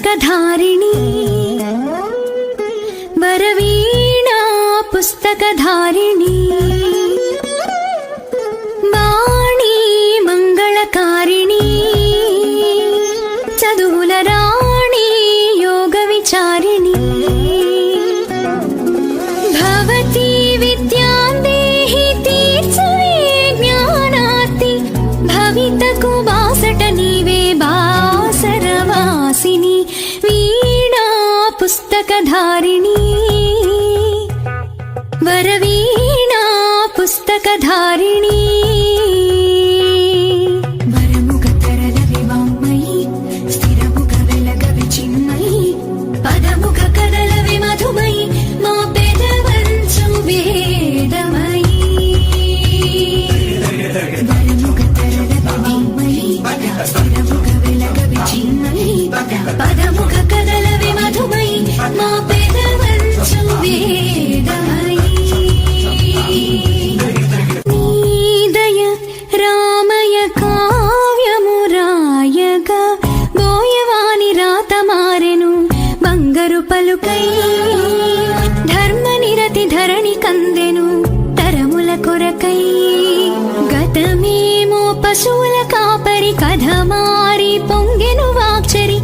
पुस्तकधारिणी वरवीणा पुस्तकधारिणी वाणी मंगलकारिणी चदुल राणी योग विचारिणी भवती विद्यां देहि तीर्चवे ज्ञानार्ति भवितकु बासट नीवे बासरवासिनी वीणा पुस्तकधारिणी वरवीणा पुस्तकधारिणी वरमुखतरलविवाङ्मयी स्थिरमुखवेलगविचिन्मयी पदमुखकदलवि मधुमयी मा पेदवंचु वेदमयी वरमुखतरलविवाङ्मयी स्थिरमुखवेलगविचिन्मयी पदमुखकदलवि मधुमयी मा पेदवंचु वेदमयी నీదయ రామయ కావ్యమురాయగ బోయవాని రాత మారెను బంగరు పలుకై ధర్మ నిరతి ధరణి కందెను తరముల కొరకై గతమేమో పశువుల కాపరి కథ మారి పొంగెను వాక్చరి